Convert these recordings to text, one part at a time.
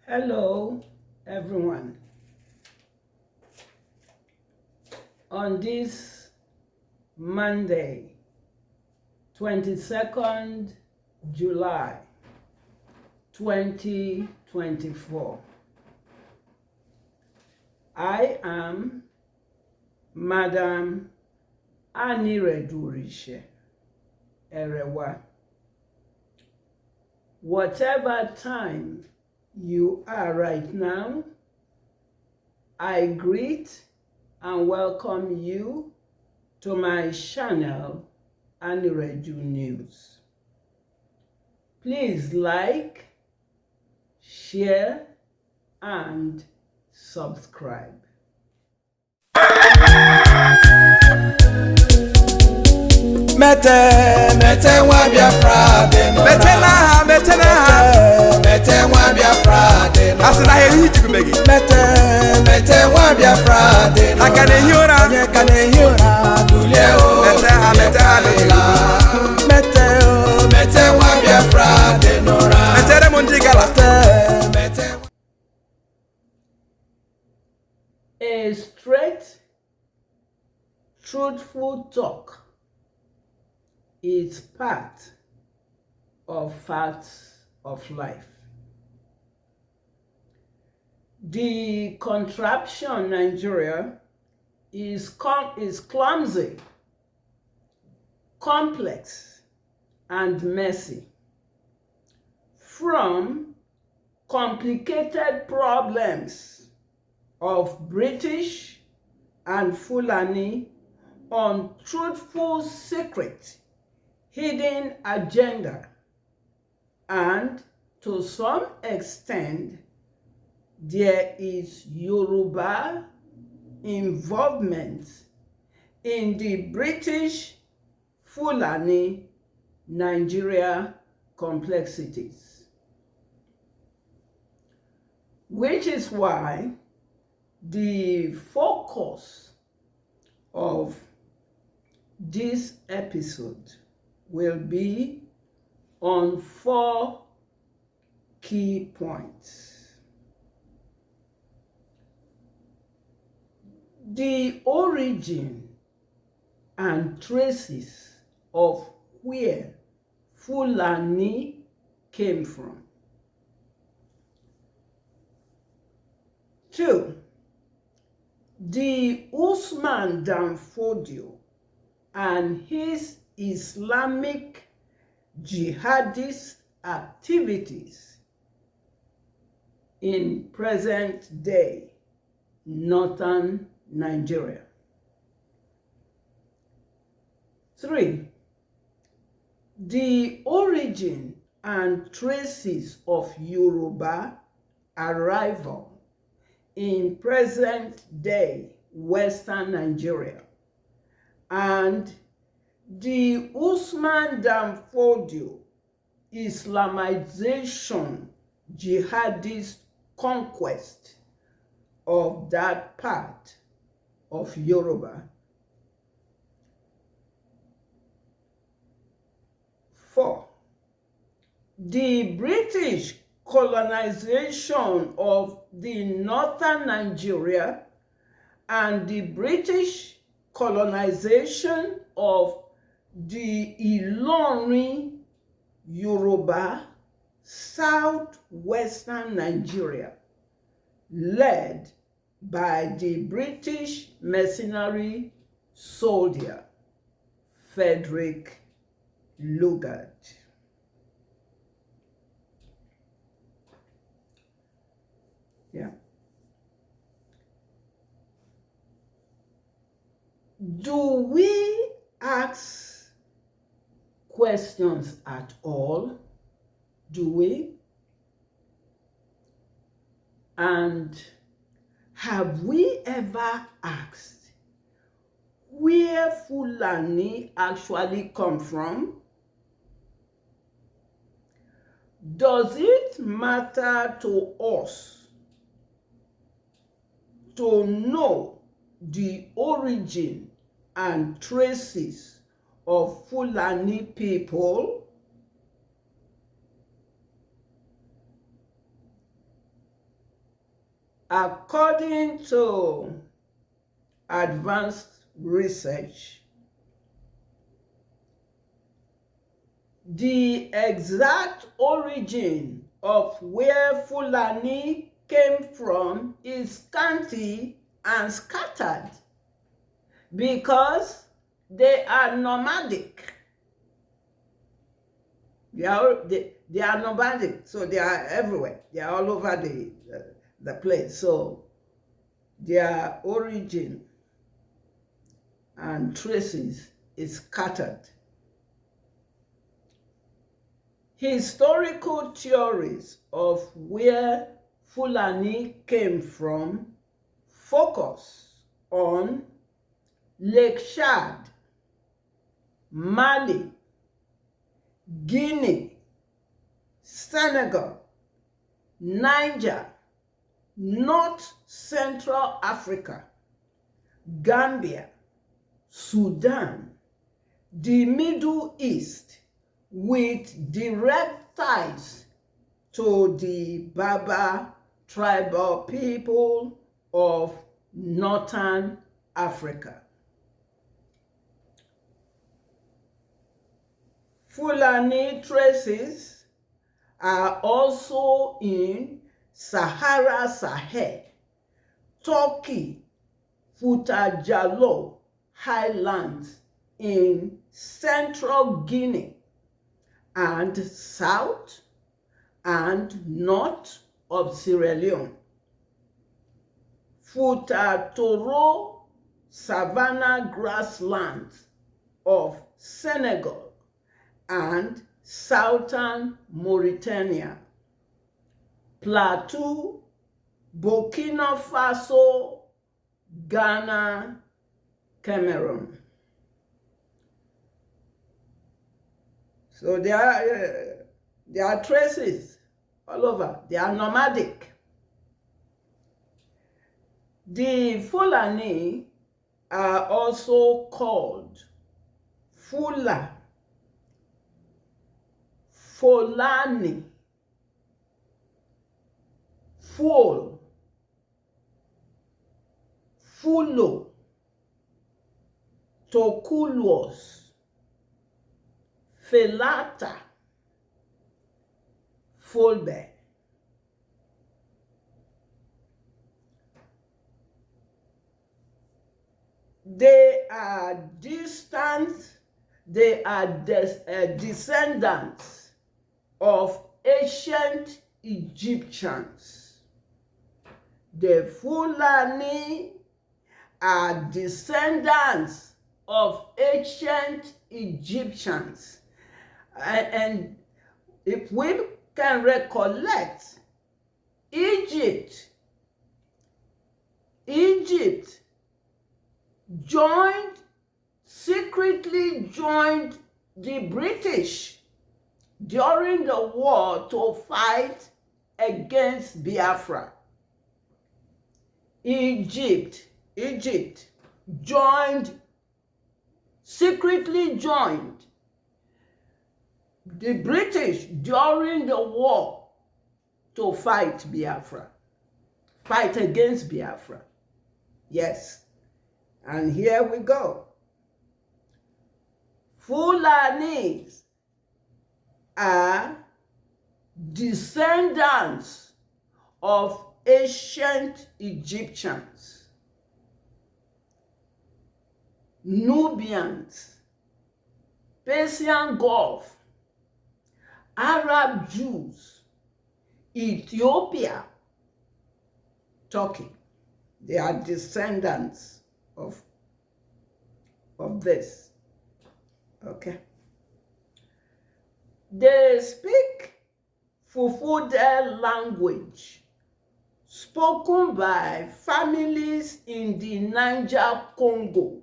Hello, everyone. On this Monday, 22nd July 2024, I am Madam Anireju Erewa. Whatever time you are right now, I greet and welcome you to my channel, Anireju News. Please like, share, and subscribe. Mete wa Biafra de no. Mete wa Biafra de no. Asina heri jigumegi. Mete wa Biafra de no. Akane hiora. Dule o. Mete wa Biafra de no. Mete re mundigala. A straight, truthful talk is part of facts of life. The contraption Nigeria is clumsy, complex, and messy. From complicated problems of British and Fulani untruthful secret, hidden agenda, and to some extent there is Yoruba involvement in the British Fulani Nigeria complexities, which is why the focus of this episode will be on 4 key points. The origin and traces of where Fulani came from. 2. The Usman Fodio and his Islamic jihadist activities in present-day northern Nigeria. 3. The origin and traces of Yoruba arrival in present-day western Nigeria, and the Usman Fodio Islamization jihadist conquest of that part of Yoruba. 4. The British colonization of the northern Nigeria and the British colonization of the Ilorin Yoruba southwestern Nigeria, led by the British mercenary soldier Frederick Lugard. Do we ask questions at all? Do we? And have we ever asked where Fulani actually come from? Does it matter to us to know the origin and traces of Fulani people? According to advanced research, the exact origin of where Fulani came from is scanty and scattered because they are nomadic. They are nomadic, so they are everywhere. They are all over the place. So their origin and traces is scattered. Historical theories of where Fulani came from focus on Lake Chad, Mali, Guinea, Senegal, Niger, North Central Africa, Gambia, Sudan, the Middle East, with direct ties to the Berber tribal people of Northern Africa. Fulani traces are also in Sahara Sahel, Turkey, Futajalo Highlands in central Guinea, and south and north of Sierra Leone, Futatoro savanna grasslands of Senegal and southern Mauritania, Plateau, Burkina Faso, Ghana, Cameroon. So there are traces all over. They are nomadic. The Fulani are also called Fula, Fulani, Ful, Fulo, Tokulos, Felata, Fulbe. They are descendants of ancient Egyptians. The Fulani are descendants of ancient Egyptians. And if we can recollect, Egypt secretly joined the British during the war to fight against Biafra. Egypt secretly joined the British during the war to fight Biafra, fight against Biafra. Yes, and here we go. Fulanis are descendants of ancient Egyptians, Nubians, Persian Gulf, Arab Jews, Ethiopia, Turkey. They are descendants of this. Okay. They speak Fulfulde language spoken by families in the Niger Congo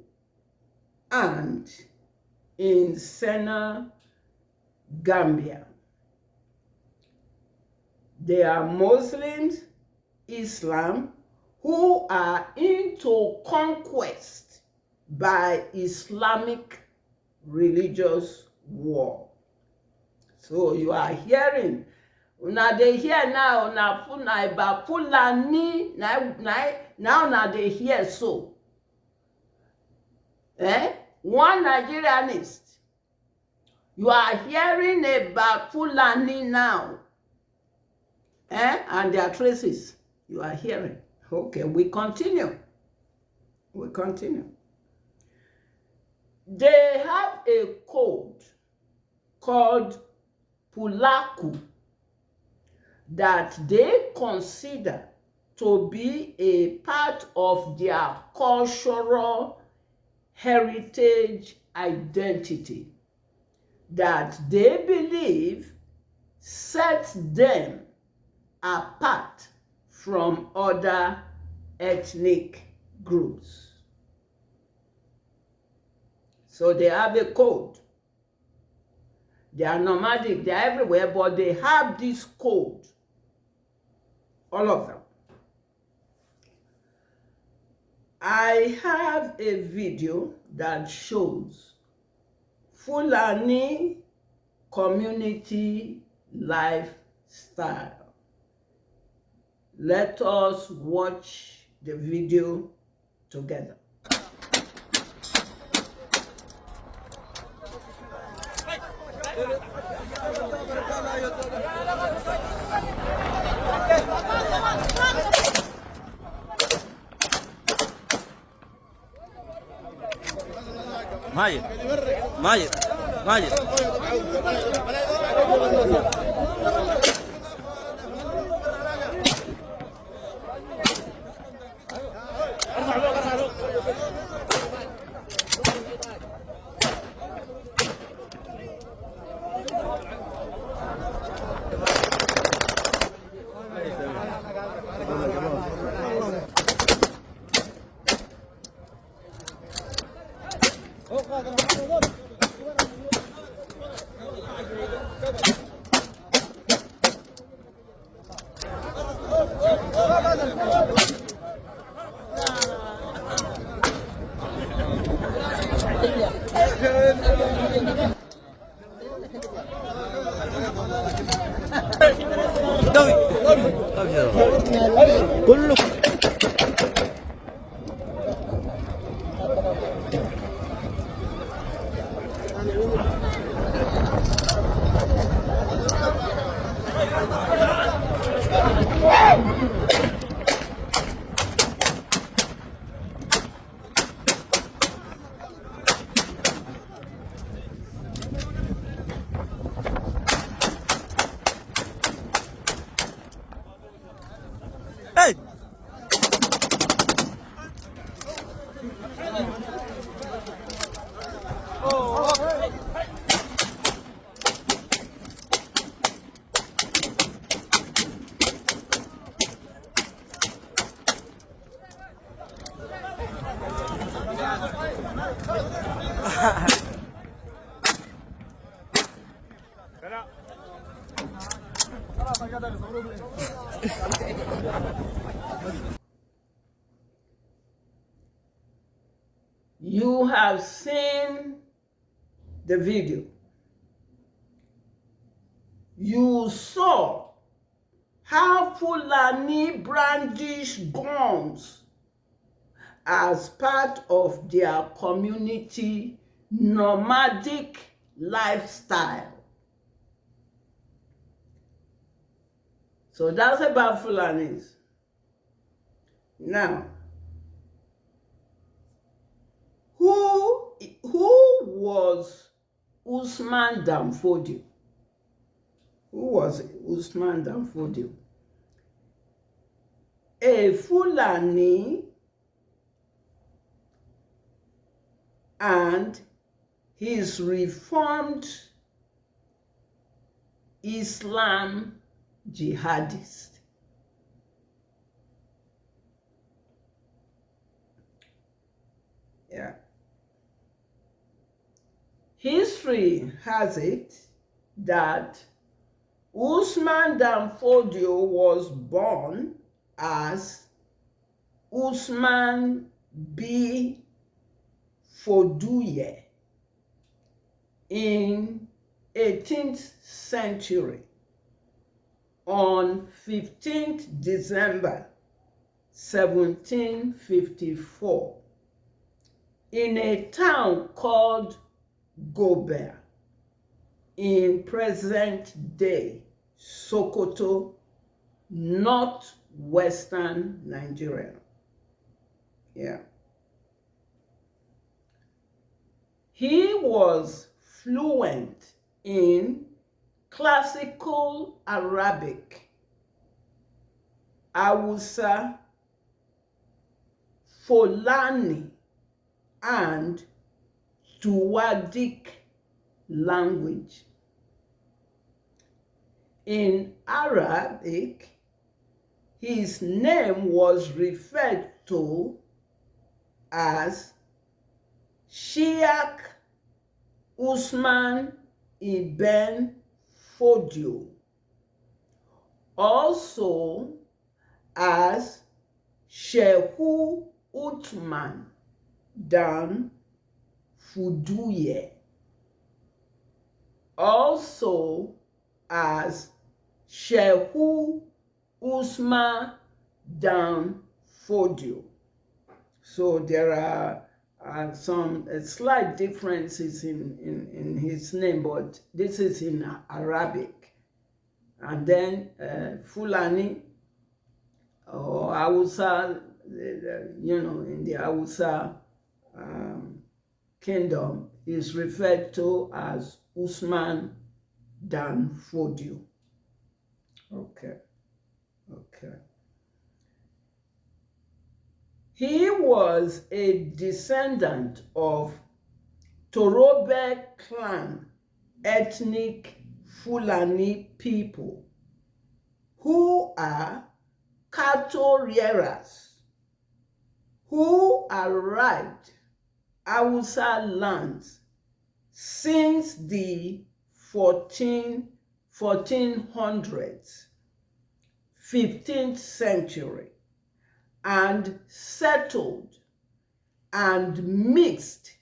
and in Sena, Gambia. They are Muslims, Islam, who are into conquest by Islamic religious war. So you are hearing Una dey hear now, una about Fulani, now una dey hear so. One Nigerianist, you are hearing about Fulani now, and their traces, you are hearing. Okay, we continue. They have a code called Pulaku that they consider to be a part of their cultural heritage identity that they believe sets them apart from other ethnic groups. So they have a code. They are nomadic, they are everywhere, but they have this code. All of them. I have a video that shows Fulani community lifestyle. Let us watch the video together. Majid. كله Hey! You have seen the video. You saw how Fulani brandish guns as part of their community nomadic lifestyle. So that's about Fulanis. Now, who was Usman Fodio? Who was Usman Fodio? A Fulani and his reformed Islam jihadist. Yeah. History has it that Usman Fodio was born as Usman B. Fodio in 18th century. on 15th December 1754 in a town called Gober in present-day Sokoto, northwestern Nigeria. Yeah. He was fluent in classical Arabic, Hausa, Fulani, and Tuwadic language. In Arabic, his name was referred to as Sheikh Usman ibn Fodio, also as Shehu Utman dan Fuduye, also as Shehu Usman dan Fodio. So there are some slight differences in his name, but this is in Arabic. And then Fulani or Hausa, in the Hausa kingdom, is referred to as Usman dan Fodio. Okay. He was a descendant of Yoruba clan ethnic Fulani people who are cattle rearers who arrived Hausa lands since the 1400s, 15th century, and settled and mixed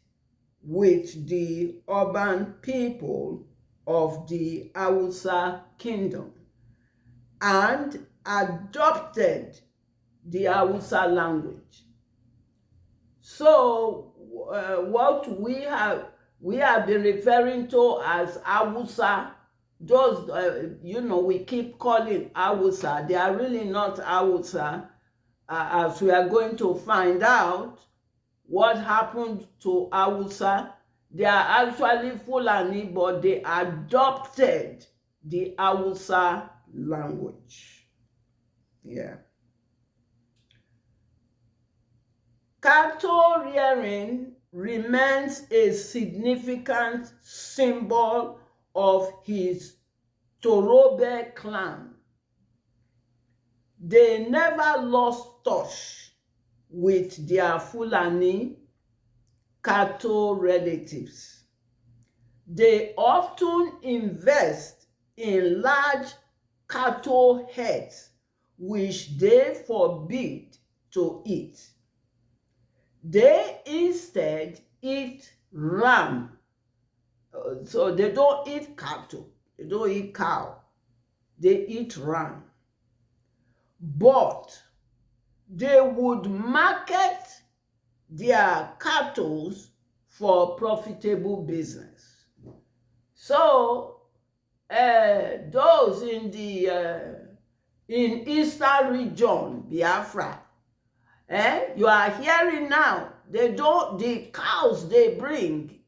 with the urban people of the Hausa kingdom and adopted the Hausa language. So what we have been referring to as Hausa, those we keep calling Hausa, they are really not Hausa. As we are going to find out what happened to Hausa, they are actually Fulani, but they adopted the Hausa language. Yeah. Cattle rearing remains a significant symbol of his Yoruba clan. They never lost touch with their Fulani cattle relatives. They often invest in large cattle heads, which they forbid to eat. They instead eat ram. So they don't eat cattle. They don't eat cow. They eat ram. But they would market their cattle for profitable business. So those in the in Eastern region, Biafra, you are hearing now, the cows they bring,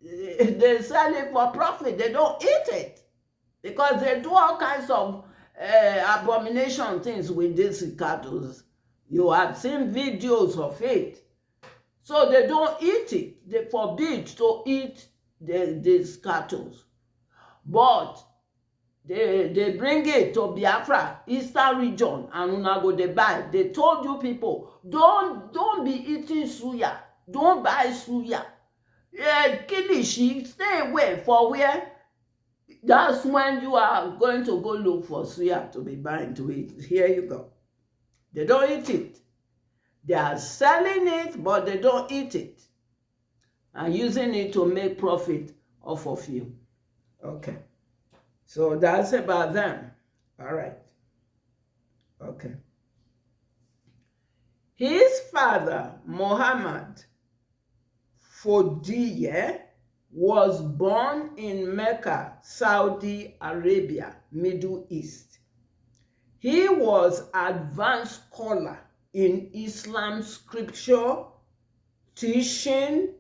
they sell it for profit. They don't eat it because they do all kinds of abomination things with these cattle. You have seen videos of it. So they don't eat it. They forbid to eat these cattle. But they bring it to Biafra, Eastern region, and una go they buy. They told you people, don't be eating suya. Don't buy suya. Kilishi, stay away for where? That's when you are going to go look for suya to be buying to eat. Here you go. They don't eat it. They are selling it, but they don't eat it. And using it to make profit off of you. Okay. So that's about them. All right. Okay. His father, Muhammad Fodio, was born in Mecca, Saudi Arabia, Middle East. He was advanced scholar in Islam scripture, teaching,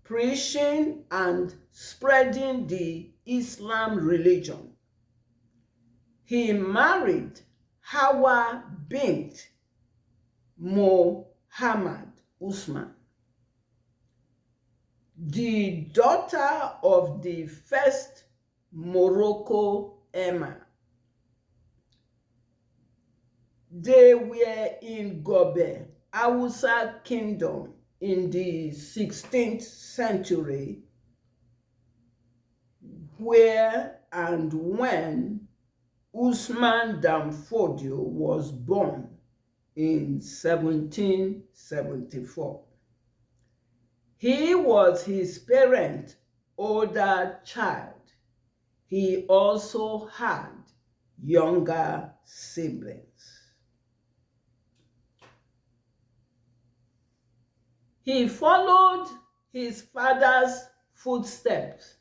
preaching, and spreading the Islam religion. He married Hawa bint Muhammad Usman, the daughter of the first Morocco emir. They were in Gobe, Hausa Kingdom in the 16th century, where and when Usman dan Fodio was born in 1774. He was his parents' older child. He also had younger siblings. He followed his father's footsteps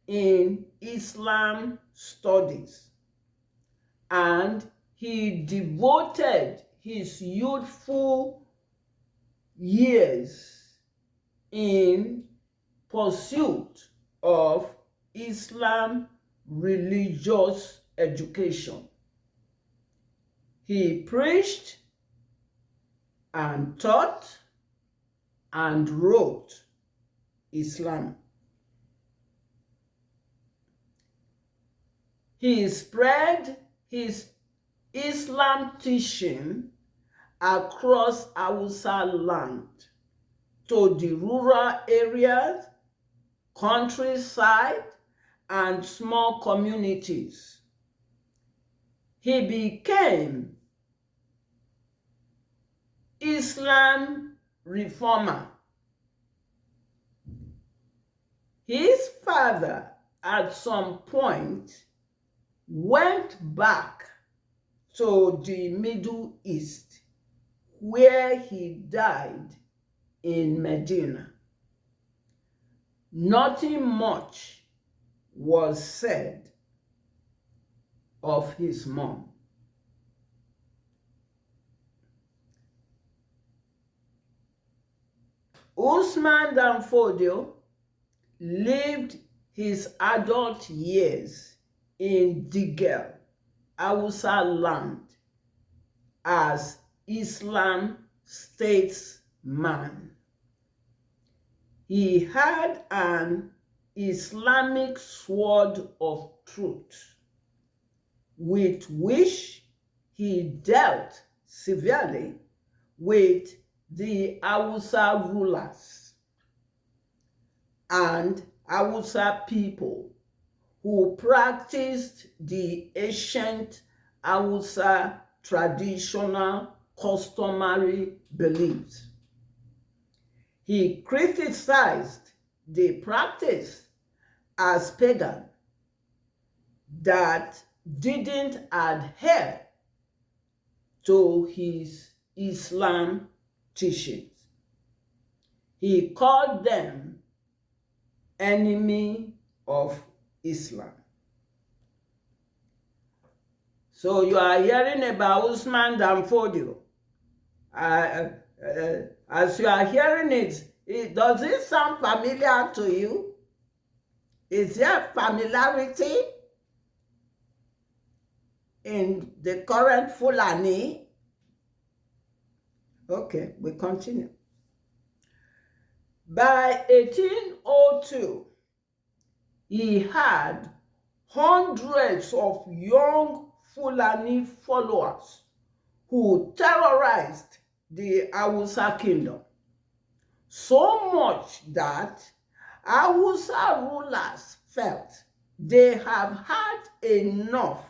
in Islam studies, and he devoted his youthful years in pursuit of Islam religious education. He preached and taught and wrote Islam. He spread his Islam teaching across Hausa land to the rural areas, countryside, and small communities. He became Islam reformer. His father, at some point, went back to the Middle East, where he died in Medina. Nothing much was said of his mom. Usman dan Fodio lived his adult years in Digel, Hausa land, as Islam statesman. He had an Islamic sword of truth, with which he dealt severely with the Hausa rulers and Hausa people who practiced the ancient Hausa traditional customary beliefs. He criticized the practice as pagan that didn't adhere to his Islam teachings. He called them enemy of Islam. So you are hearing about Usman dan Fodio. As you are hearing it, does it sound familiar to you? Is there familiarity in the current Fulani? Okay, we continue. By 1802, he had hundreds of young Fulani followers who terrorized the Hausa kingdom, so much that Hausa rulers felt they have had enough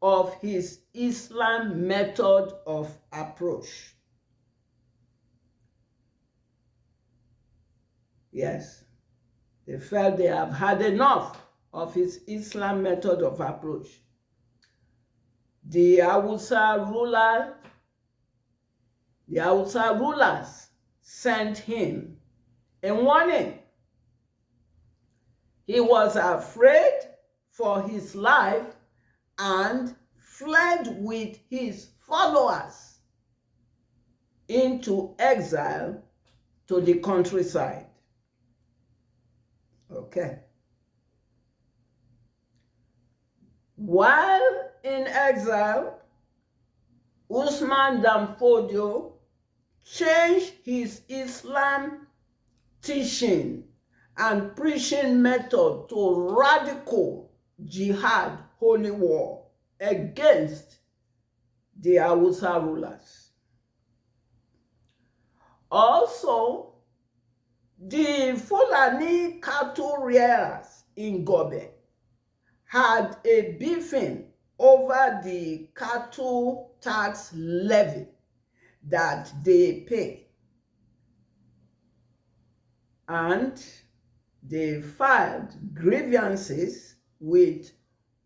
of his Islam method of approach. Yes, they felt they have had enough of his Islam method of approach. the Hausa rulers sent him a warning. He was afraid for his life and fled with his followers into exile to the countryside. Okay. While in exile, Usman dan Fodio changed his Islam teaching and preaching method to radical jihad, holy war, against the Hausa rulers. Also, the Fulani cattle rearers in Gobe had a beefing over the cattle tax levy that they pay. And they filed grievances with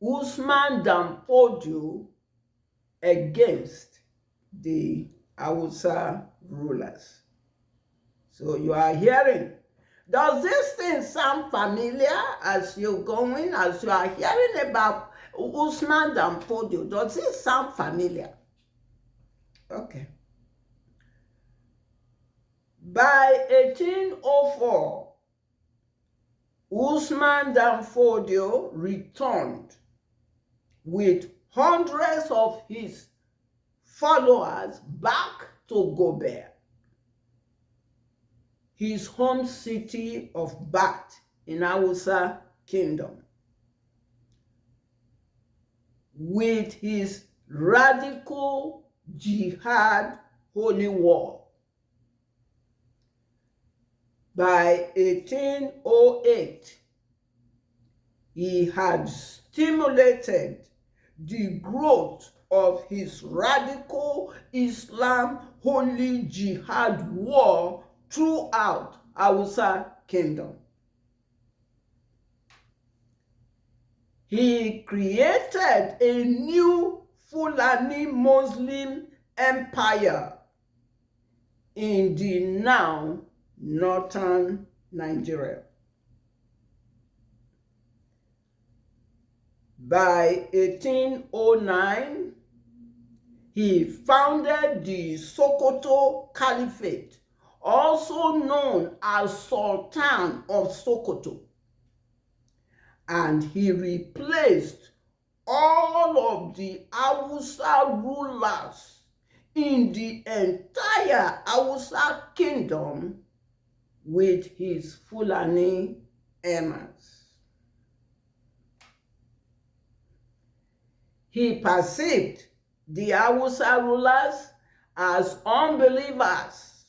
Usman dan Fodio against the Hausa rulers. So you are hearing, does this thing sound familiar as you're going, as you are hearing about Usman dan Fodio? Does it sound familiar? Okay. By 1804, Usman dan Fodio returned with hundreds of his followers back to Gobe, his home city of Bat in Hausa Kingdom, with his radical jihad holy war. By 1808, he had stimulated the growth of his radical Islam holy jihad war throughout Hausa Kingdom. He created a new Fulani Muslim empire in the now northern Nigeria. By 1809, he founded the Sokoto Caliphate, also known as Sultan of Sokoto, and he replaced all of the Hausa rulers in the entire Hausa kingdom with his Fulani emirs. He perceived the Hausa rulers as unbelievers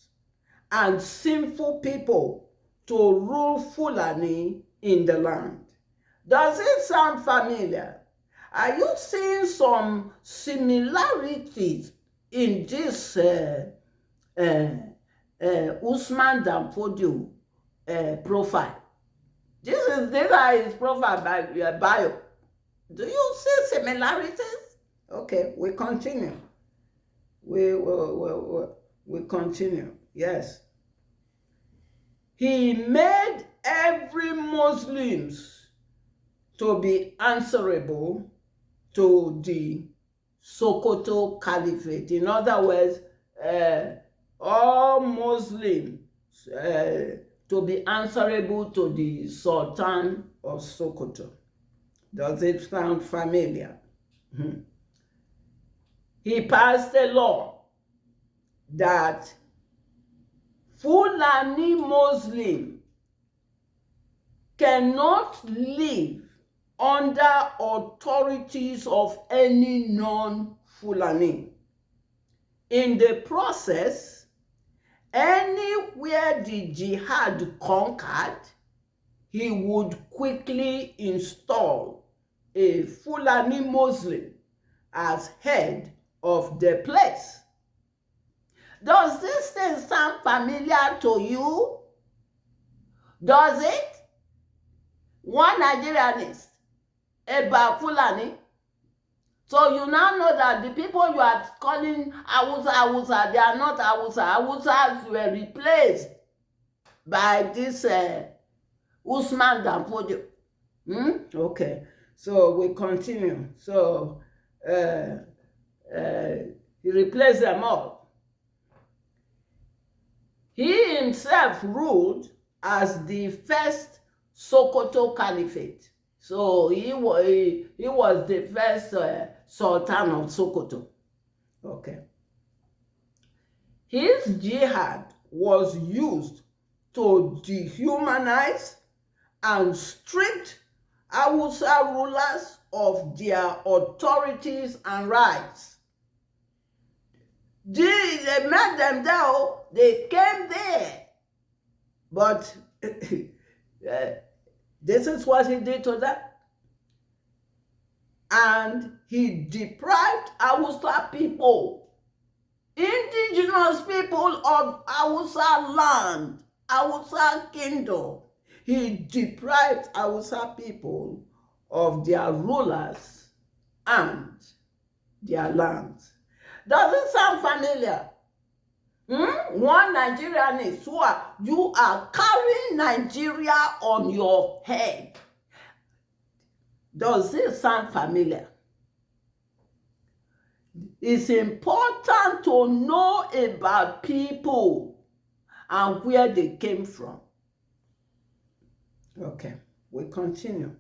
and sinful people to rule Fulani in the land. Does it sound familiar? Are you seeing some similarities in this Usman dan Fodio profile? These are his profile bio. Do you see similarities? Okay, we continue. We continue. Yes. He made every Muslim to be answerable to the Sokoto Caliphate. In other words, all Muslims to be answerable to the Sultan of Sokoto. Does it sound familiar? He passed a law that Fulani Muslim cannot live under authorities of any non-Fulani. In the process, anywhere the jihad conquered, he would quickly install a Fulani Muslim as head of the place. Does this thing sound familiar to you? Does it? One Nigerianist, about Fulani, So you now know that the people you are calling Hausa, they are not Hausa. Hausas were replaced by this Usman and Fodio. Okay, so we continue. So he replaced them all. He himself ruled as the first Sokoto Caliphate. So he was the first Sultan of Sokoto. Okay. His jihad was used to dehumanize and strip Hausa rulers of their authorities and rights. They met them there, they came there. But this is what he did to them. And he deprived Hausa people, indigenous people of Hausa land, Hausa kingdom. He deprived Hausa people of their rulers and their lands. Does it sound familiar? One Nigerian is you are carrying Nigeria on your head. Does this sound familiar? It's important to know about people and where they came from. Okay, we continue.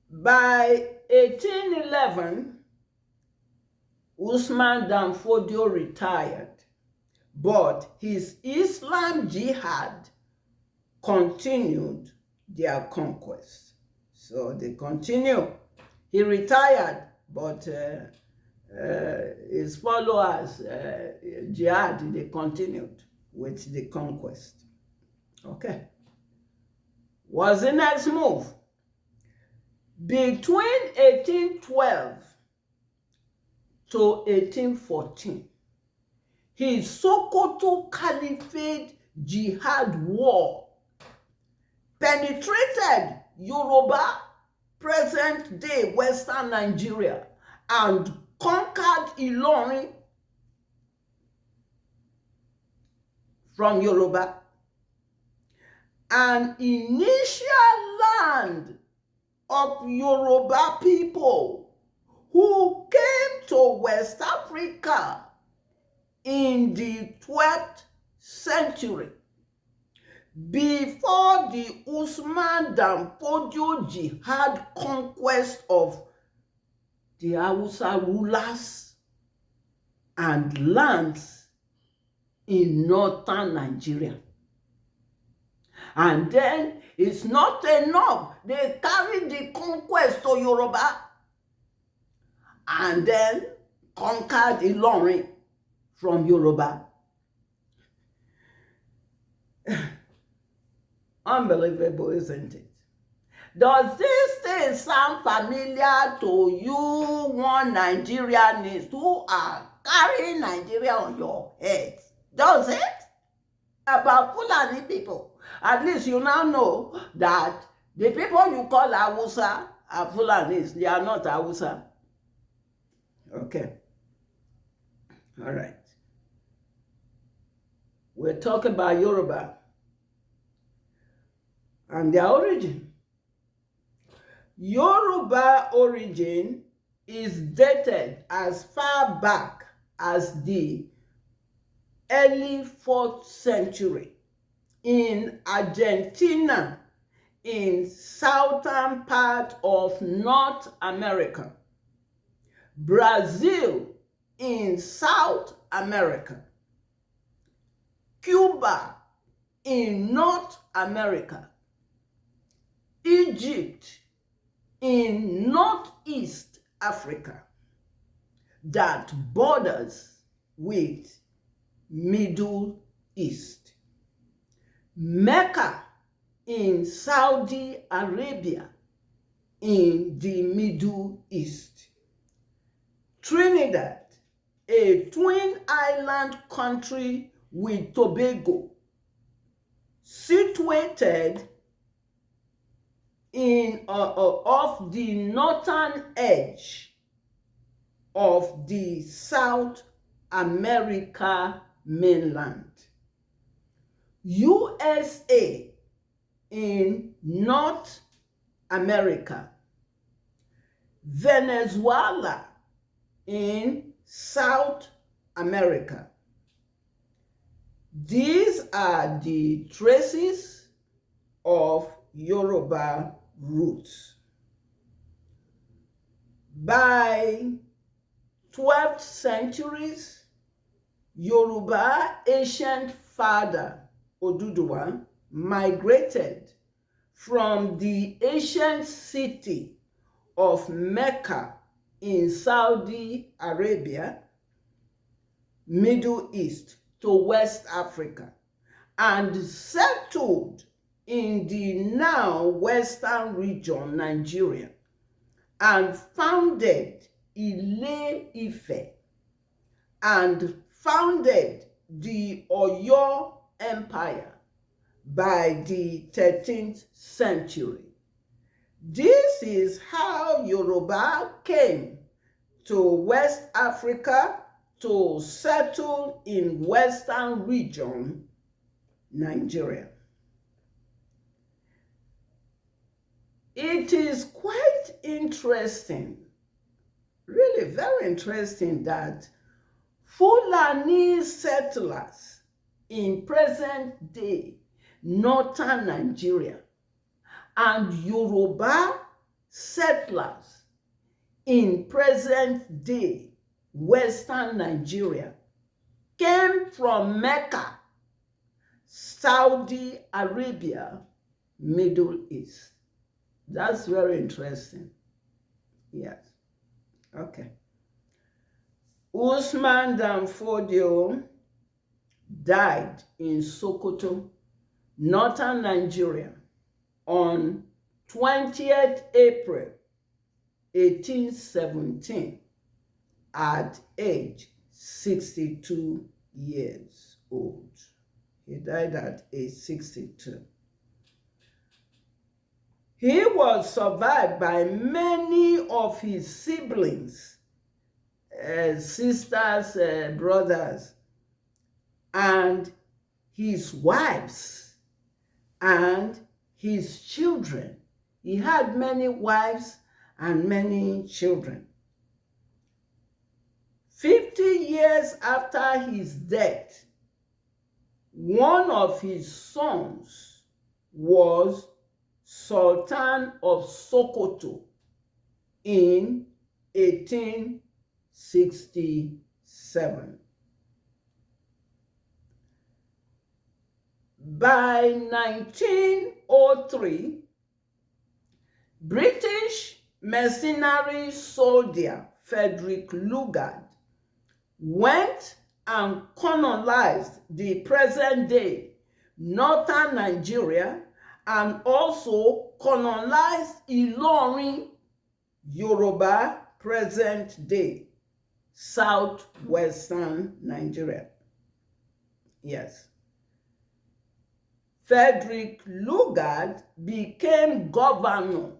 By 1811, Usman dan Fodio retired, but his Islam jihad continued their conquest. So they continue. He retired, but his followers, jihad, they continued with the conquest. Okay. What's the next move? Between 1812 to 1814, his Sokoto Caliphate jihad war penetrated Yoruba, present-day Western Nigeria, and conquered Ilorin from Yoruba. An initial land of Yoruba people who came to West Africa in the 12th century, before the Usman dan Fodio jihad conquest of the Hausa rulers and lands in northern Nigeria. And then it's not enough. They carried the conquest to Yoruba and then conquered Ilorin from Yoruba. Unbelievable, isn't it? Does this thing sound familiar to you, one Nigerianist who are carrying Nigeria on your head? Does it? About Fulani people. At least you now know that the people you call Hausa are Fulanis. They are not Hausa. Okay. All right. We're talking about Yoruba and their origin. Yoruba origin is dated as far back as the early 4th century in Argentina, in southern part of North America, Brazil in South America, Cuba in North America, Egypt in Northeast Africa that borders with Middle East, Mecca in Saudi Arabia in the Middle East, Trinidad, a twin island country with Tobago, situated off the northern edge of the South America mainland. USA in North America, Venezuela in South America. These are the traces of Yoruba roots. By 12th centuries, Yoruba ancient father Oduduwa migrated from the ancient city of Mecca in Saudi Arabia, Middle East, to West Africa and settled in the now Western region, Nigeria, and founded Ile-Ife and founded the Oyo Empire by the 13th century. This is how Yoruba came to West Africa to settle in Western region, Nigeria. It is quite interesting, really very interesting, that Fulani settlers in present day northern Nigeria and Yoruba settlers in present day Western Nigeria came from Mecca, Saudi Arabia, Middle East. That's very interesting. Yes. Okay. Usman dan Fodio died in Sokoto, northern Nigeria, on 20th April 1817 at age 62 years old. He died at age 62. He was survived by many of his siblings, sisters, brothers, and his wives, and his children. He had many wives and many children. 50 years after his death, one of his sons was Sultan of Sokoto in 1867. By 1903, British mercenary soldier Frederick Lugard went and colonized the present-day northern Nigeria and also colonized Ilorin, Yoruba, present-day southwestern Nigeria. Yes. Frederick Lugard became governor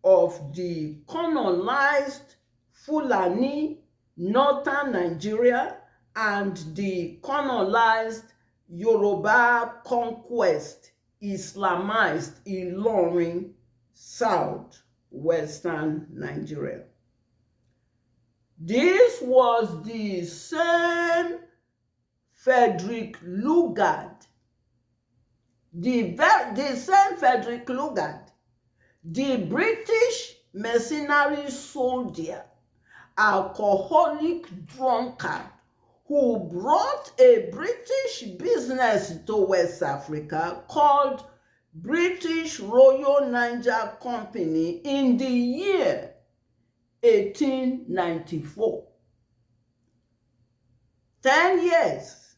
of the colonized Fulani, northern Nigeria, and the colonized Yoruba Conquest, Islamized Ilorin, southwestern Nigeria. This was the same Frederick Lugard, the same Frederick Lugard, the British mercenary soldier, alcoholic drunkard, who brought a British business to West Africa called British Royal Niger Company in the year 1894. 10 years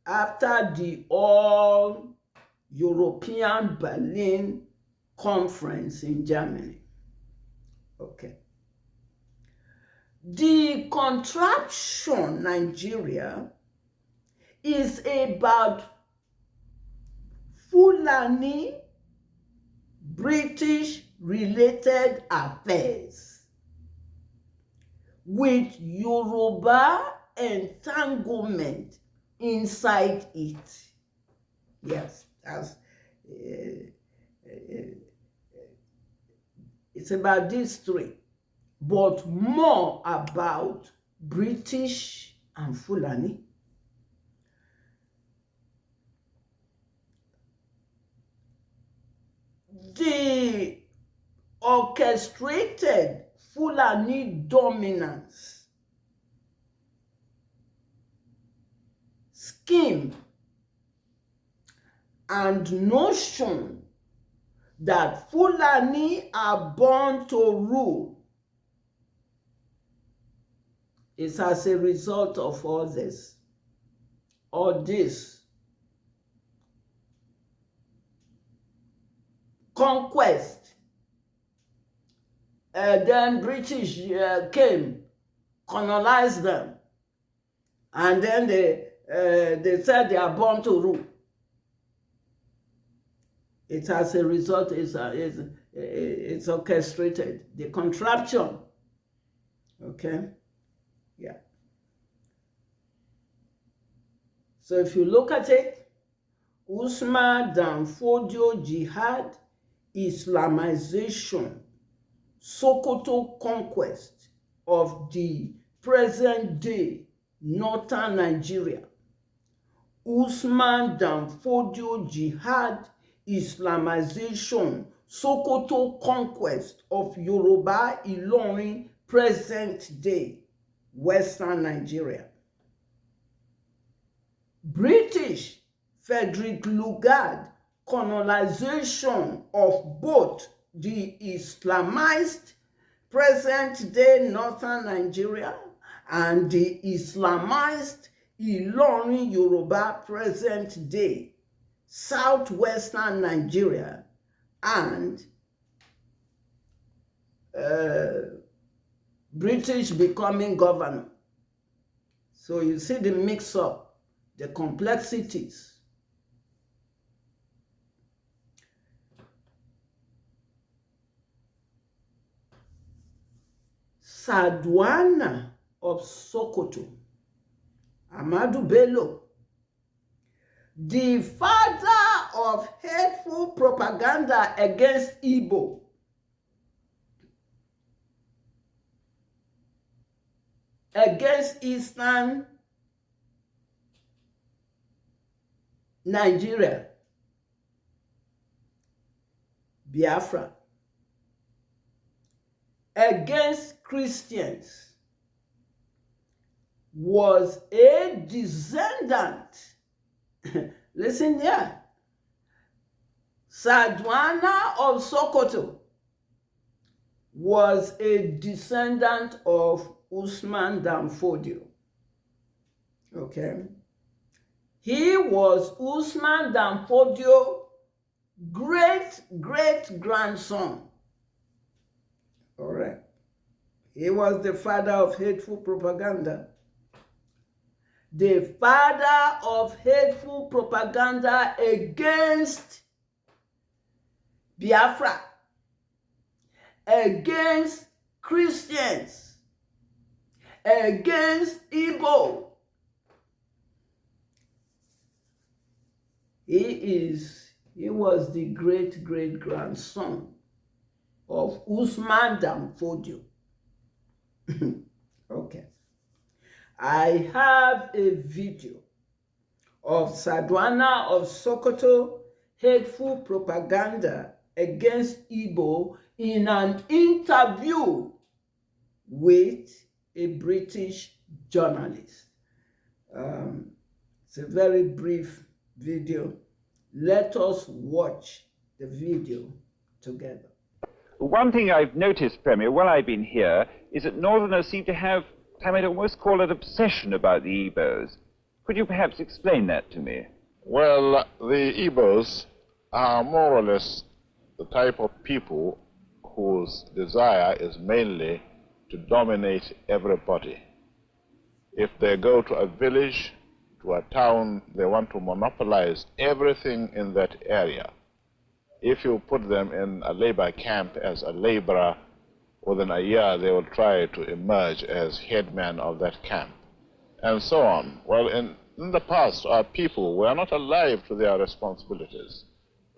after the All-European Berlin Conference in Germany. Okay. The contraption Nigeria is about Fulani British-related affairs with Yoruba entanglement inside it. Yes, that's it's about these three, but more about British and Fulani. The orchestrated Fulani dominance scheme and notion that Fulani are born to rule is as a result of all this. Conquest. Then British came, colonized them, and then they said they are born to rule. It as a result it's orchestrated. The contraption. Okay? Yeah. So if you look at it, Usman dan Fodio jihad, Islamization, Sokoto conquest of the present-day northern Nigeria. Usman dan Fodio jihad, Islamization, Sokoto conquest of Yoruba Ilorin, present-day western Nigeria. British Frederick Lugard, colonization of both the Islamized present-day northern Nigeria and the Islamized Ilorin Yoruba present-day southwestern Nigeria, and British becoming governor. So you see the mix-up, the complexities. Sadwana of Sokoto, Amadu Bello, the father of hateful propaganda against Igbo, against Eastern Nigeria, Biafra, against Christians, was a descendant. Listen here. Sadwana of Sokoto was a descendant of Usman dan Fodio. Okay. He was Usman dan Fodio great-great-grandson. All right. He was the father of hateful propaganda. The father of hateful propaganda against Biafra, against Christians, against Igbo. He was the great-great-grandson of Usman dan Fodio. Okay. I have a video of Sadwana of Sokoto hateful propaganda against Igbo in an interview with a British journalist. It's a very brief video. Let us watch the video together. One thing I've noticed, Premier, while I've been here, is that Northerners seem to have, I might almost call it, obsession about the Igbos. Could you perhaps explain that to me? Well, the Igbos are more or less the type of people whose desire is mainly to dominate everybody. If they go to a village, to a town, they want to monopolize everything in that area. If you put them in a labor camp as a laborer, within a year they will try to emerge as headman of that camp, and so on. Well, in the past, our people were not alive to their responsibilities,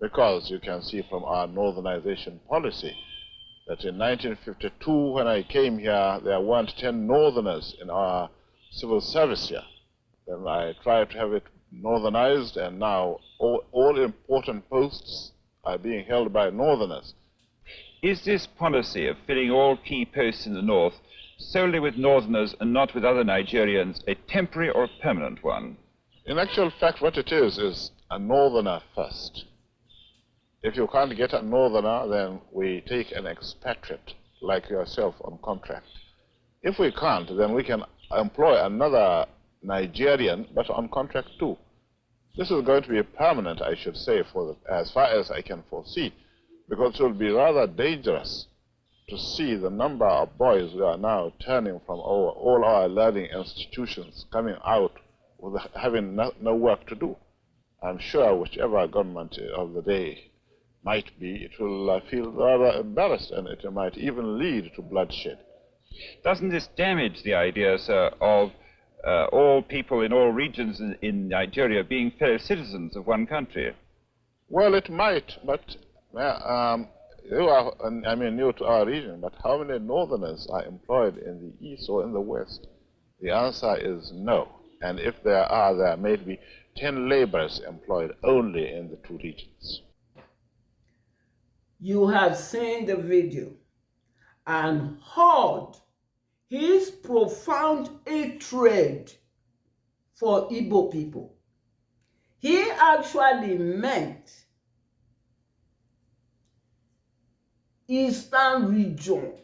because you can see from our northernization policy that in 1952, when I came here, there weren't 10 northerners in our civil service here. Then I tried to have it northernized, and now all important posts are being held by northerners. Is this policy of filling all key posts in the north solely with northerners and not with other Nigerians a temporary or a permanent one? In actual fact, what it is a northerner first. If you can't get a northerner, then we take an expatriate like yourself on contract. If we can't, then we can employ another Nigerian, but on contract too. This is going to be permanent, I should say, as far as I can foresee, because it will be rather dangerous to see the number of boys who are now turning from all our learning institutions, coming out with having no work to do. I'm sure whichever government of the day might be, it will feel rather embarrassed, and it might even lead to bloodshed. Doesn't this damage the idea, sir, of all people in all regions in Nigeria being fellow citizens of one country? Well, it might, but you are, I mean, new to our region, but how many northerners are employed in the east or in the west? The answer is no. And if there are, there may be 10 laborers employed only in the two regions. You have seen the video and heard his profound hatred for Igbo people. He actually meant Eastern region,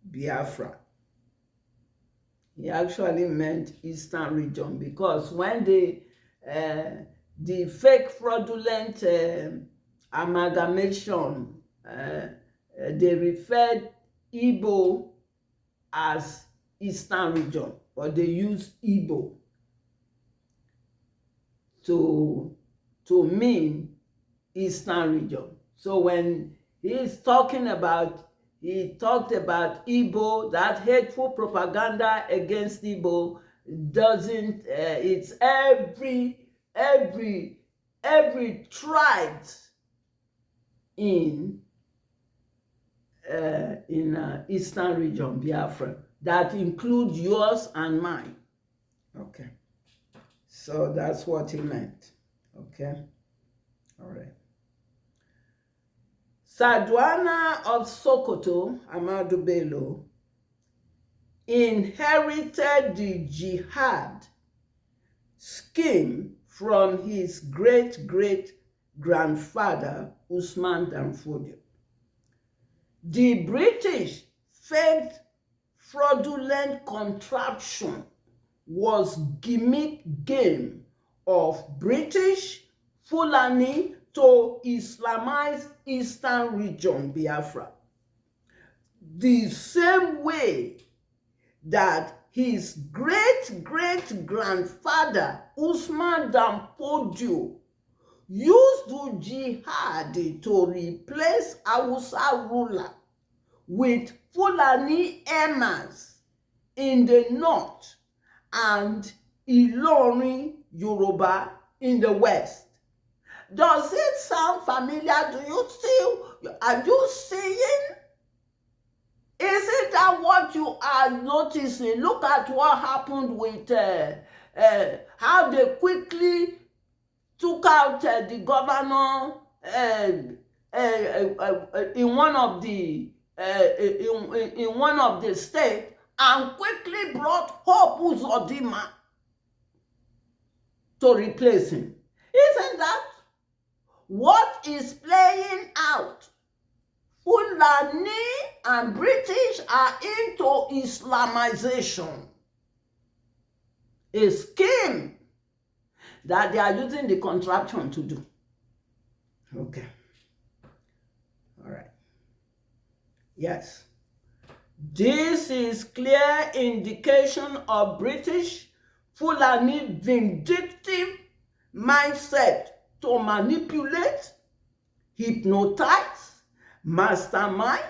Biafra. He actually meant Eastern region, because when the fake fraudulent amalgamation, they referred Igbo as Eastern region, but they used Igbo to mean Eastern region. So when he's talking about, he talked about Igbo, that hateful propaganda against Igbo doesn't, it's every tribe in Eastern region, Biafra, that includes yours and mine. Okay. So that's what he meant. Okay. All right. Sadwana of Sokoto, Amadu Bello, inherited the jihad scheme from his great-great-grandfather, Usman dan Fodio. The British faked fraudulent contraption was gimmick game of British Fulani to Islamize Eastern region, Biafra. The same way that his great-great-grandfather, Usman dan Fodio, used the jihad to replace Hausa ruler with Fulani emirs in the north and Ilorin Yoruba in the west. Does it sound familiar? Are you seeing? Isn't that what you are noticing? Look at what happened with how they quickly took out the governor in one of the states, and quickly brought Hope Uzodinma to replace him. Isn't that what is playing out? Fulani and British are into Islamization, a scheme that they are using the contraption to do. Okay. All right. Yes. This is clear indication of British Fulani vindictive mindset to manipulate hypnotize, mastermind,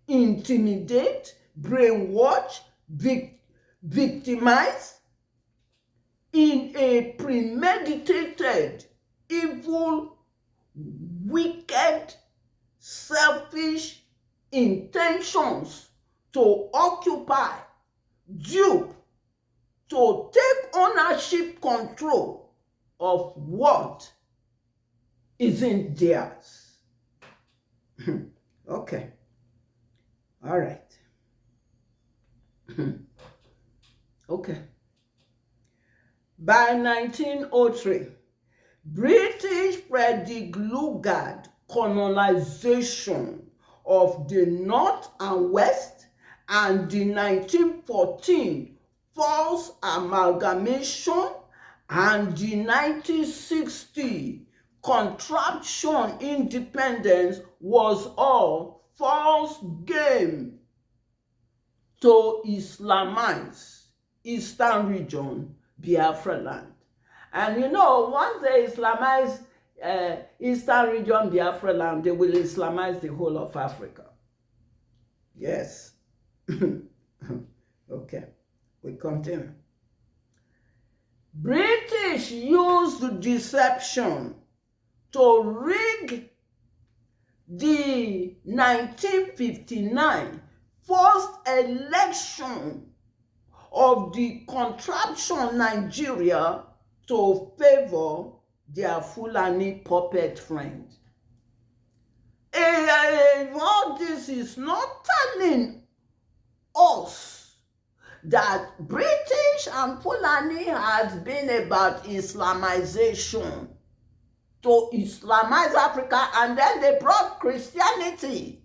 intimidate, brainwash, victimize in a premeditated, evil, wicked, selfish intentions to occupy, dupe, to take ownership control of what isn't theirs. Okay. All right. Okay. By 1903, British predicted colonization of the North and West, and the 1914 false amalgamation and the 1960 contraption independence was all false game to Islamize Eastern region, Biafra land. And you know, once they Islamize Eastern region, Biafra land, they will Islamize the whole of Africa. Yes. Okay, we continue. British used deception to rig the 1959 first election of the contraption Nigeria to favor their Fulani puppet friend. All this is not telling us that British and Fulani has been about Islamization, to Islamize Africa, and then they brought Christianity.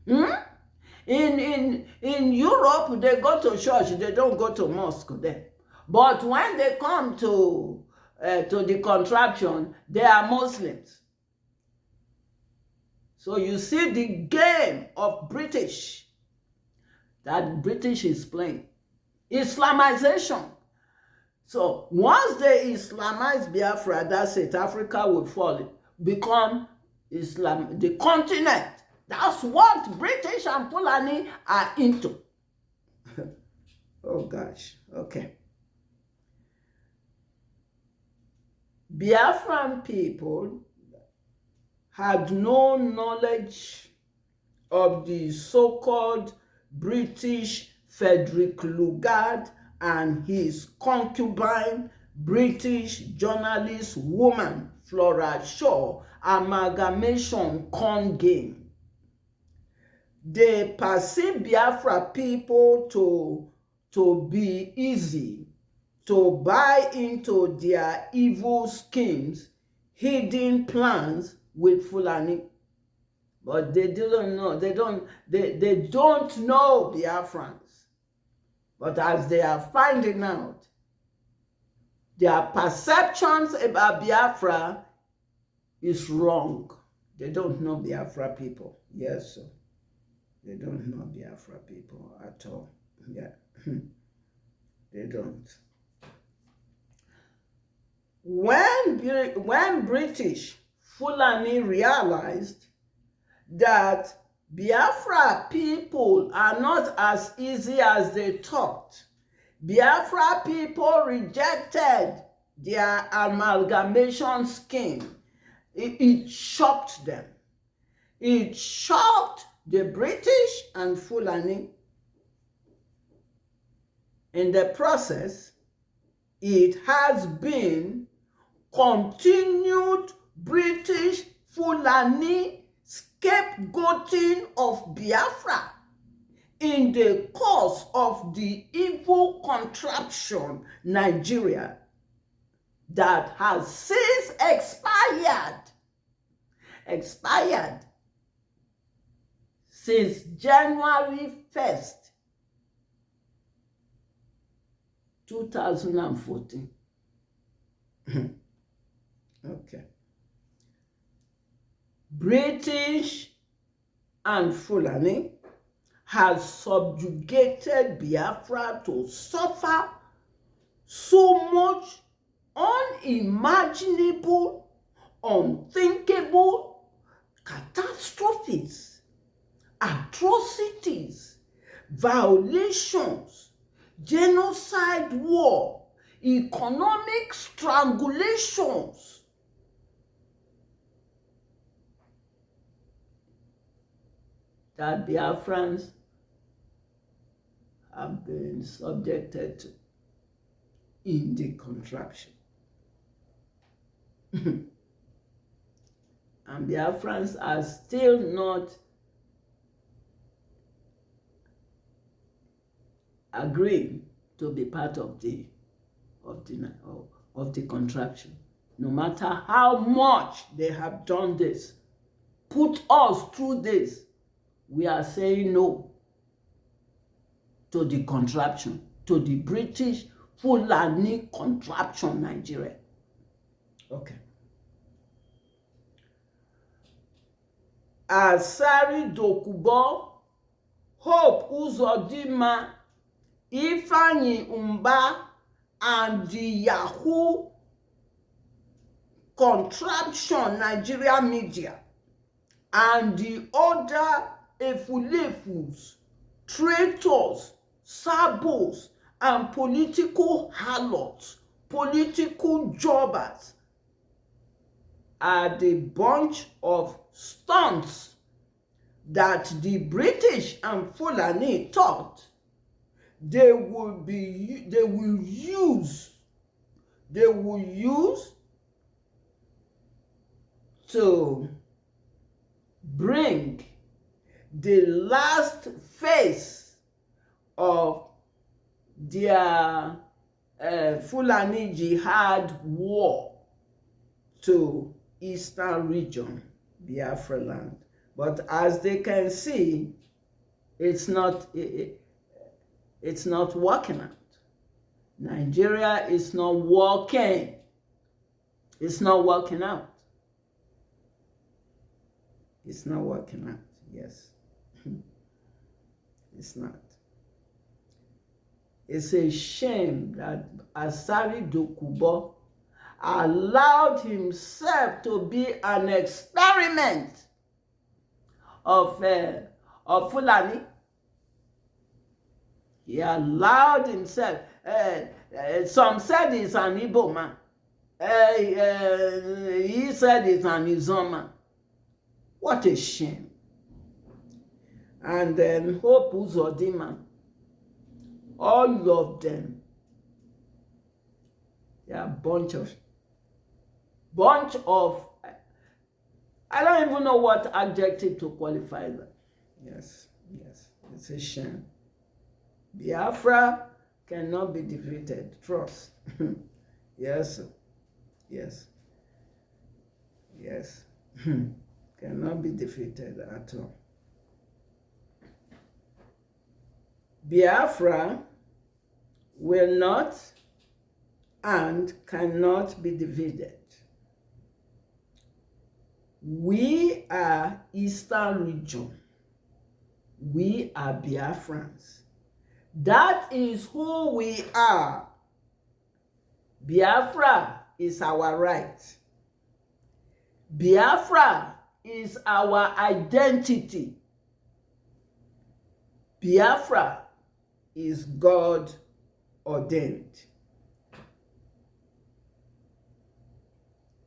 In Europe, they go to church, they don't go to mosque then. But when they come to the contraption, they are Muslims. So you see the game of British that British is playing. Islamization. So once they Islamize Biafra, that's it. Africa will fall, become Islam, the continent. That's what British and Fulani are into. Oh gosh, okay. Biafran people had no knowledge of the so-called British Frederick Lugard and his concubine, British journalist woman Flora Shaw amalgamation con game. They perceive Biafra people to be easy to buy into their evil schemes, hidden plans with Fulani. But they didn't know, they don't know Biafrans. But as they are finding out, their perceptions about Biafra is wrong. They don't know Biafra people. Yes, sir. They don't know Biafra people at all. Yeah. They don't. When British Fulani realized that Biafra people are not as easy as they thought, Biafra people rejected their amalgamation scheme. It shocked them. It shocked the British and Fulani. In the process, it has been continued British Fulani scapegoating of Biafra in the course of the evil contraption Nigeria that has since expired since January 1st, 2014. Okay. British and Fulani has subjugated Biafra to suffer so much unimaginable, unthinkable, catastrophes, atrocities, violations, genocide, war, economic strangulations. That Biafrans have been subjected to in the contraption. And Biafrans are still not agreeing to be part of the contraption. No matter how much they have done this, put us through this, we are saying no to the contraption, to the British Fulani contraption Nigeria. Okay. Asari Dokubo, Hope Uzodinma, Ifeanyi Umba, and the Yahoo contraption Nigeria media, and the other efulefus, traitors, sabos, and political harlots, political jobbers are the bunch of stunts that the British and Fulani thought they will use to bring the last phase of their Fulani jihad war to eastern region, Biafra land. But as they can see, it's not working out. Nigeria is not working. It's not working out. It's not working out, yes. It's not. It's a shame that Asari Dokubo allowed himself to be an experiment of Fulani. He allowed himself. Some said he's an Igbo man. He said he's an Izo man. What a shame. And then Hope Uzodinma, all of them, they are a bunch of, I don't even know what adjective to qualify them. Yes, it's a shame. Biafra cannot be defeated, trust. Yes. Cannot be defeated at all. Biafra will not and cannot be defeated. We are Eastern region. We are Biafrans. That is who we are. Biafra is our right. Biafra is our identity. Biafra is God ordained.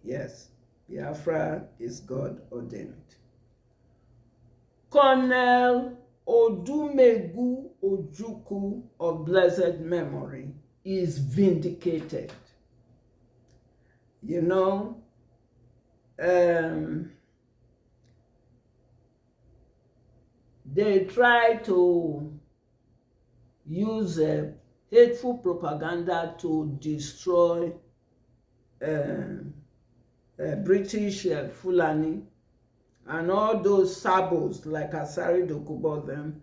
Yes, Biafra is God ordained. Colonel Odumegu Ojukwu of blessed memory is vindicated. You know, they try to use hateful propaganda to destroy British Fulani and all those sabos like Asari Dokubo them.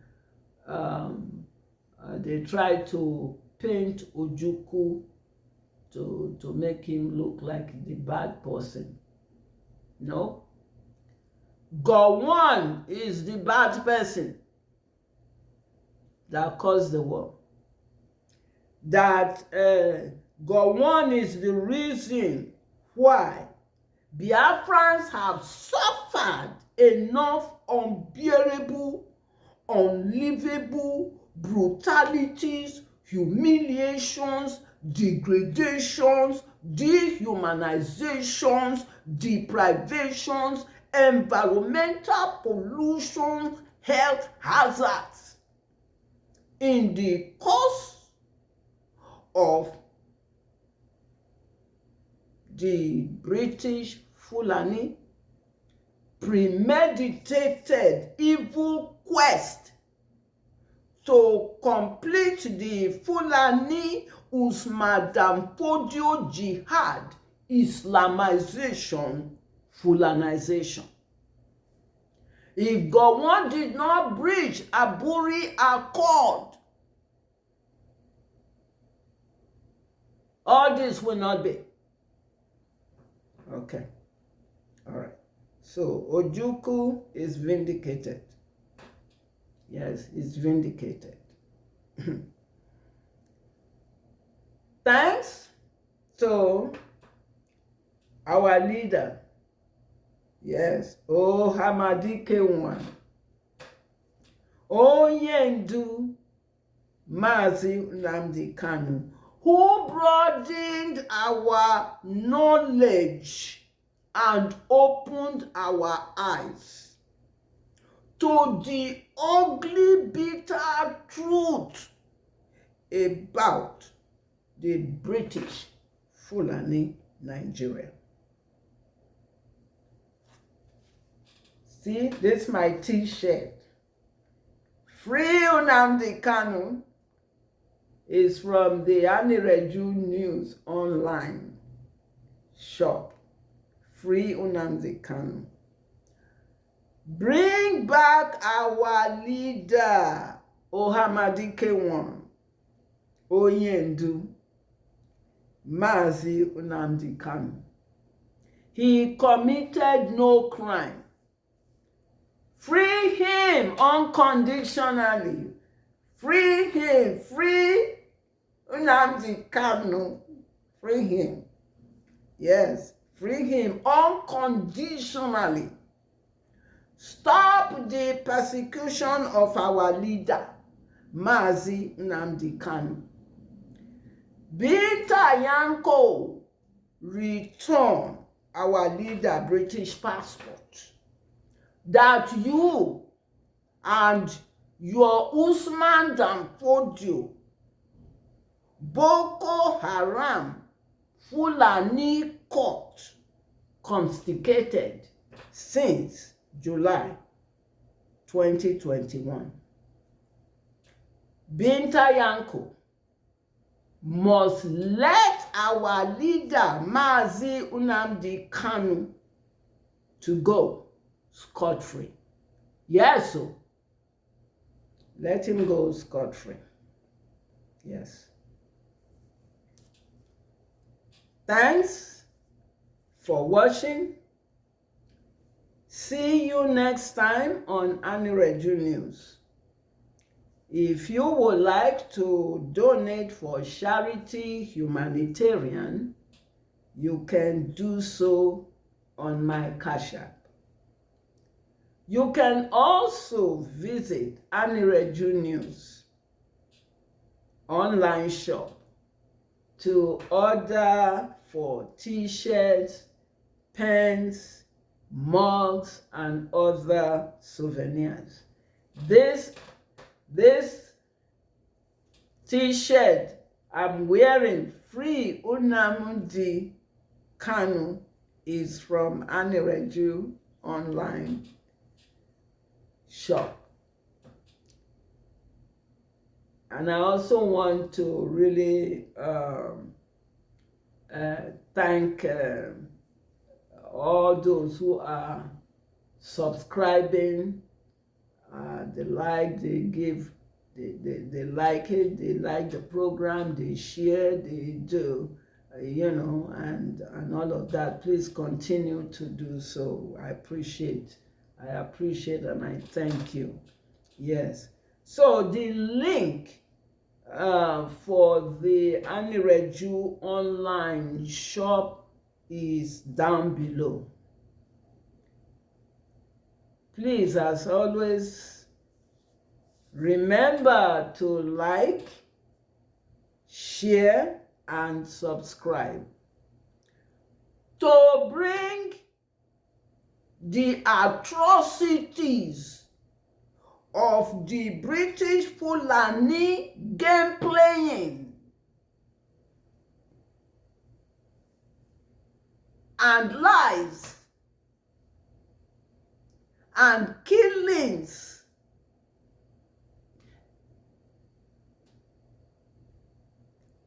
They try to paint Ojukwu to make him look like the bad person. No. Gowon is the bad person that caused the war. That Gowon is the reason why Biafrans have suffered enough unbearable, unlivable brutalities, humiliations, degradations, dehumanizations, deprivations, environmental pollution, health hazards in the course of the British Fulani premeditated evil quest to complete the Fulani Usman Fodio jihad, Islamization, Fulanization. If Gowon did not breach Aburi Accord, all this will not be. Okay. All right. So Ojukwu is vindicated. Yes, it's vindicated. Thanks to our leader. Yes, Hamadike one. Onyendu Mazi Nnamdi Kanu, who broadened our knowledge and opened our eyes to the ugly, bitter truth about the British Fulani Nigeria. See, this is my t-shirt. Free Nnamdi Kanu is from the Anireju News online shop. Free Nnamdi Kanu. Bring back our leader, Ohamadike one, Onyendu Mazi Nnamdi Kanu. He committed no crime. Free him unconditionally. Free him. Free Nnamdi Kanu. Free him. Yes, free him unconditionally. Stop the persecution of our leader, Mazi Nnamdi Kanu. Binta Yanko, return our leader British passport. That you and your Usman and Fodio, Boko Haram, Fulani court constipated since July 2021. Binta Yanko must let our leader Mazi Nnamdi Kanu to go scot-free. Yes, so let him go scot-free. Yes. Thanks for watching. See you next time on Anireju News. If you would like to donate for charity humanitarian, you can do so on my Cash App. You can also visit Anireju News online shop to order for t-shirts, pens, mugs, and other souvenirs. This t-shirt I'm wearing, Free Nnamdi Kanu, is from Anireju online shop. And I also want to really thank all those who are subscribing. They like, they give, they like it, they like the program, they share, they do, and all of that. Please continue to do so. I appreciate and I thank you. Yes. So the link for the Anireju online shop is down below. Please, as always, remember to like, share, and subscribe to bring the atrocities of the British Fulani game playing and lies and killings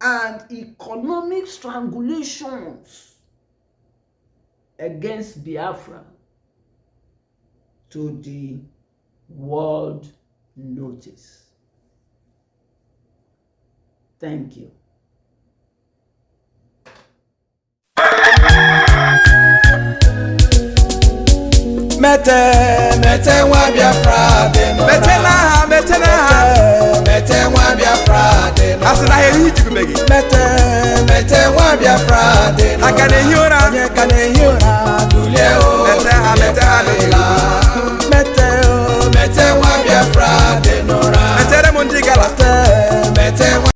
and economic strangulations against Biafra to the world notice. Thank you. Mete nwa Biafra dị n'ụra. Mete na ha. Mete nwa Biafra dị n'ụra. Asị na ha ehi jikubegi. Mete nwa Biafra dị n'ụra. Aka na-ehi ụra. Onye ka